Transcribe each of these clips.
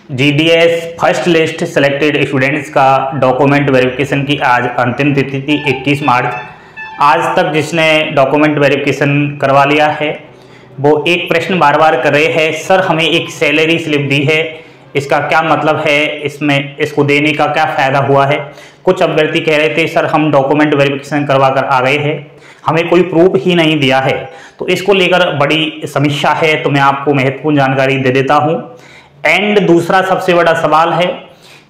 GDS first list selected students का document verification की आज अंतिम तिथि थी 21 मार्च। आज तक जिसने डॉक्यूमेंट वेरिफिकेशन करवा लिया है वो एक प्रश्न बार बार कर रहे हैं, सर हमें एक सैलरी स्लिप दी है, इसका क्या मतलब है, इसमें इसको देने का क्या फ़ायदा हुआ है। कुछ अभ्यर्थी कह रहे थे सर हम डॉक्यूमेंट वेरिफिकेशन करवा कर आ गए हैं, हमें कोई प्रूफ ही नहीं दिया है। तो इसको लेकर बड़ी समीक्षा है, तो मैं आपको महत्वपूर्ण जानकारी दे देता हूँ। एंड दूसरा सबसे बड़ा सवाल है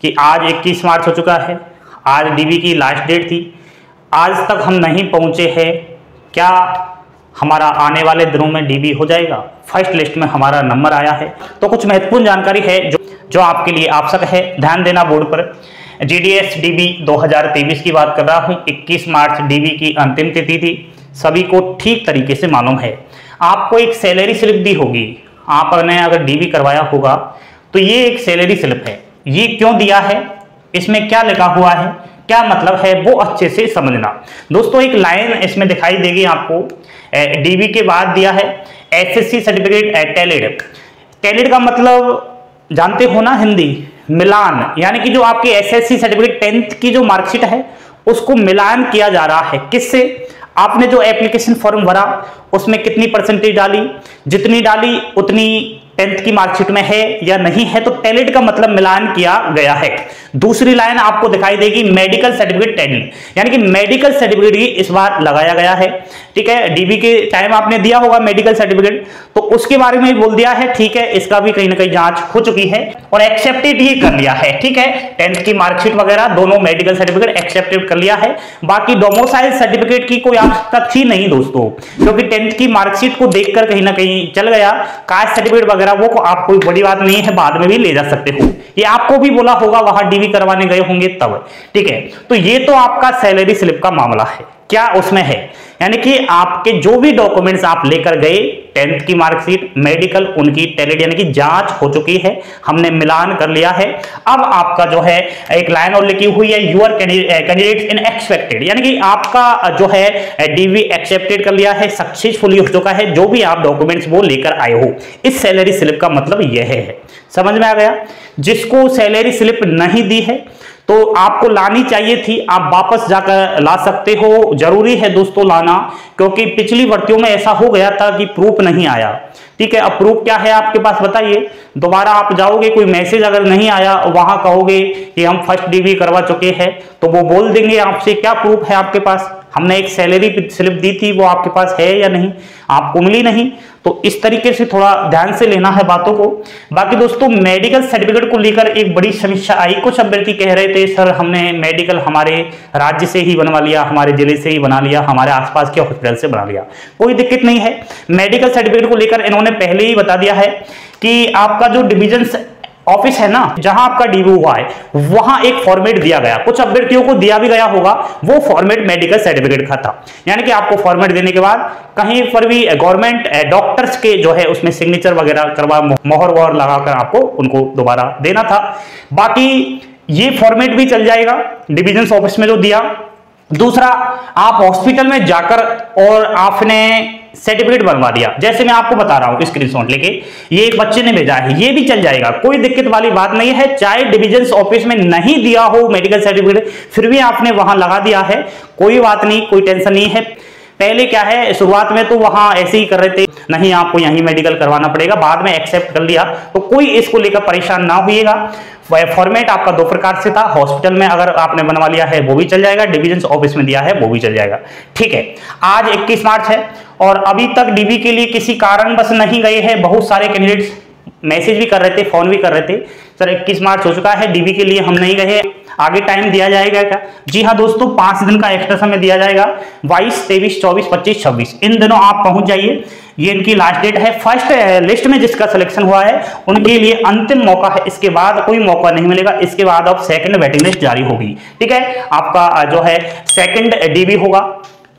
कि आज 21 मार्च हो चुका है, आज डीबी की लास्ट डेट थी, आज तक हम नहीं पहुँचे हैं, क्या हमारा आने वाले दिनों में डीबी हो जाएगा, फर्स्ट लिस्ट में हमारा नंबर आया है। तो कुछ महत्वपूर्ण जानकारी है जो आपके लिए आवश्यक है, ध्यान देना बोर्ड पर। जीडीएस डीबी 2023 की बात कर रहा हूँ, 21 मार्च डीबी की अंतिम तिथि थी, सभी को ठीक तरीके से मालूम है। आपको एक सैलरी स्लिप दी होगी, आपने अगर डीबी करवाया होगा तो ये एक सैलरी स्लिप है। ये क्यों दिया है, इसमें क्या लिखा हुआ है, क्या मतलब है, वो अच्छे से समझना। दोस्तों एक लाइन इसमें दिखाई देगी आपको, डीबी के बाद दिया है एसएससी सर्टिफिकेट टैलेड। टैलेड का मतलब जानते हो ना, हिंदी मिलान, यानी कि जो आपकी एसएससी सर्टिफिकेट 10th की जो मार्कशीट है उसको मिलान किया जा रहा है। किससे? आपने जो एप्लीकेशन फॉर्म भरा उसमें कितनी परसेंटेज डाली, जितनी डाली उतनी 10th की मार्कशीट में है या नहीं है, तो टैलेड का मतलब मिलान किया गया है। दूसरी लाइन आपको दिखाई देगी मेडिकल सर्टिफिकेट टैलेड, यानी कि मेडिकल सर्टिफिकेट ही इस बार लगाया गया है। ठीक है, डीबी के टाइम आपने दिया होगा मेडिकल सर्टिफिकेट, तो उसके बारे में बोल दिया है। ठीक है, इसका भी कहीं ना कहीं जांच हो चुकी है और एक्सेप्टेड ही कर लिया है। ठीक है, 10th की मार्कशीट वगैरह दोनों मेडिकल सर्टिफिकेट एक्सेप्टेड कर लिया है। बाकी डोमिसाइल सर्टिफिकेट की कोई आवश्यकता थी नहीं दोस्तों, क्योंकि 10th की मार्कशीट को देखकर कहीं ना कहीं चल गया। कास्ट सर्टिफिकेट वगैरह वो को आप कोई बड़ी बात नहीं है, बाद में भी ले जा सकते हो, ये आपको भी बोला होगा वहां डीबी करवाने गए होंगे तब। ठीक है, तो ये तो आपका सैलरी स्लिप का मामला है, क्या उसमें है, यानी कि आपके जो भी डॉक्यूमेंट्स आप लेकर गए, 10th की मार्कशीट, मेडिकल, उनकी टैलेड यानी कि जांच हो चुकी है, हमने मिलान कर लिया है। अब आपका जो है एक लाइन और लिखी हुई है, यूर कैंडिडेट्स इन एक्सपेक्टेड, यानी कि आपका जो है डीवी एक्सेप्टेड कर लिया है, सक्सेसफुली हो चुका है, जो भी आप डॉक्यूमेंट्स वो लेकर आए हो। इस सैलरी स्लिप का मतलब यह है, समझ में आ गया। जिसको सैलरी स्लिप नहीं दी है तो आपको लानी चाहिए थी, आप वापस जाकर ला सकते हो। जरूरी है दोस्तों लाना, क्योंकि पिछली भर्तियों में ऐसा हो गया था कि प्रूफ नहीं आया। ठीक है, अब प्रूफ क्या है आपके पास बताइए। दोबारा आप जाओगे, कोई मैसेज अगर नहीं आया, वहां कहोगे कि हम फर्स्ट डीबी करवा चुके हैं, तो वो बोल देंगे आपसे क्या प्रूफ है आपके पास, हमने एक सैलरी स्लिप दी थी वो आपके पास है या नहीं, आपको मिली नहीं। तो इस तरीके से थोड़ा ध्यान से लेना है बातों को। बाकी दोस्तों मेडिकल सर्टिफिकेट को लेकर एक बड़ी समीक्षा आई, कुछ अभ्यर्थी कह रहे थे सर हमने मेडिकल हमारे राज्य से ही बनवा लिया, हमारे जिले से ही बना लिया, हमारे आसपास के हॉस्पिटल से बना लिया। कोई दिक्कत नहीं है, मेडिकल सर्टिफिकेट को लेकर इन्होंने पहले ही बता दिया है कि आपका जो डिविजन ऑफिस है ना, जहां आपका डीबी हुआ है, वहां एक फॉर्मेट दिया गया, कुछ अभ्यर्थियों को दिया भी गया होगा, वो फॉर्मेट मेडिकल सर्टिफिकेट का था। यानी कि आपको फॉर्मेट देने के बाद कहीं पर भी गवर्नमेंट डॉक्टर्स के जो है उसमें सिग्नेचर वगैरह करवा, मोहर वोहर लगाकर आपको उनको दोबारा देना था। बाकी ये फॉर्मेट भी चल जाएगा डिविजन ऑफिस में जो दिया। दूसरा, आप हॉस्पिटल में जाकर और आपने सर्टिफिकेट बनवा दिया, जैसे मैं आपको बता रहा हूं स्क्रीनशॉट लेके, ये एक बच्चे ने भेजा है, ये भी चल जाएगा, कोई दिक्कत वाली बात नहीं है। चाहे डिविजन ऑफिस में नहीं दिया हो मेडिकल सर्टिफिकेट, फिर भी आपने वहां लगा दिया है, कोई बात नहीं, कोई टेंशन नहीं है। पहले क्या है, शुरुआत में तो वहां ऐसे ही कर रहे थे, नहीं आपको यहीं मेडिकल करवाना पड़ेगा, बाद में एक्सेप्ट कर लिया, तो कोई इसको लेकर परेशान ना होइएगा। फॉर्मेट आपका दो प्रकार से था, हॉस्पिटल में अगर आपने बनवा लिया है वो भी चल जाएगा, डिविजन ऑफिस में दिया है वो भी चल जाएगा। ठीक है, आज 21 मार्च है और अभी तक डीबी के लिए किसी कारणवश नहीं गए हैं। बहुत सारे कैंडिडेट्स मैसेज भी कर रहे थे, फोन भी कर रहे थे, सर 21 मार्च हो चुका है, डीबी के लिए हम नहीं गए, आगे टाइम दिया जाएगा क्या? जी हाँ दोस्तों, 5 दिन का एक्स्ट्रा समय दिया जाएगा, 22, 23, 24, 25, 26 इन दिनों आप पहुंच जाइए। ये इनकी लास्ट डेट है। फर्स्ट लिस्ट में जिसका सिलेक्शन हुआ है उनके लिए अंतिम मौका है, इसके बाद कोई मौका नहीं मिलेगा। इसके बाद अब सेकंड वेटिंग लिस्ट जारी होगी। ठीक है, आपका जो है सेकंड डीबी होगा,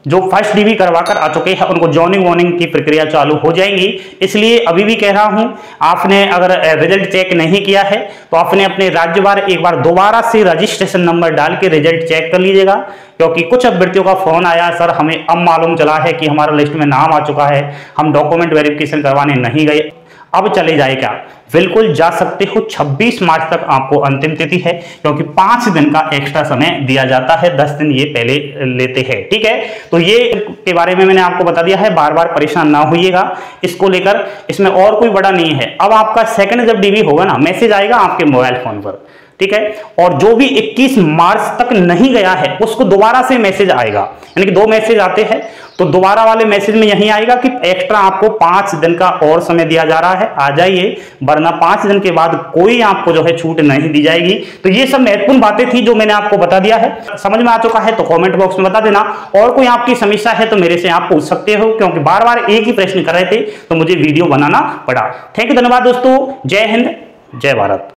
जो फर्स्ट डीबी करवा कर आ चुके हैं उनको जॉइनिंग वॉर्निंग की प्रक्रिया चालू हो जाएंगी। इसलिए अभी भी कह रहा हूं, आपने अगर रिजल्ट चेक नहीं किया है तो आपने अपने राज्यवार एक बार दोबारा से रजिस्ट्रेशन नंबर डाल के रिजल्ट चेक कर लीजिएगा, क्योंकि कुछ अभ्यर्थियों का फोन आया, सर हमें अब मालूम चला है कि हमारा लिस्ट में नाम आ चुका है, हम डॉक्यूमेंट वेरिफिकेशन करवाने नहीं गए। अब चले जाए क्या? बिल्कुल जा सकते हो। 26 मार्च तक आपको अंतिम तिथि है, क्योंकि 5 दिन का एक्स्ट्रा समय दिया जाता है, 10 दिन ये पहले लेते हैं। ठीक है, तो ये के बारे में मैंने आपको बता दिया है, बार बार परेशान ना होइएगा इसको लेकर। इसमें और कोई बड़ा नहीं है। अब आपका सेकंड जब डीवी होगा ना, मैसेज आएगा आपके मोबाइल फोन पर। ठीक है, और जो भी 21 मार्च तक नहीं गया है उसको दोबारा से मैसेज आएगा, यानी कि 2 मैसेज आते हैं। तो दोबारा वाले मैसेज में यही आएगा कि एक्स्ट्रा आपको 5 दिन का और समय दिया जा रहा है, आ जाइए, वरना 5 दिन के बाद कोई आपको जो है छूट नहीं दी जाएगी। तो ये सब महत्वपूर्ण बातें थी जो मैंने आपको बता दिया है। समझ में आ चुका है तो कमेंट बॉक्स में बता देना, और कोई आपकी समस्या है तो मेरे से आप पूछ सकते हो, क्योंकि बार बार एक ही प्रश्न कर रहे थे तो मुझे वीडियो बनाना पड़ा। थैंक यू, धन्यवाद दोस्तों। जय हिंद, जय भारत।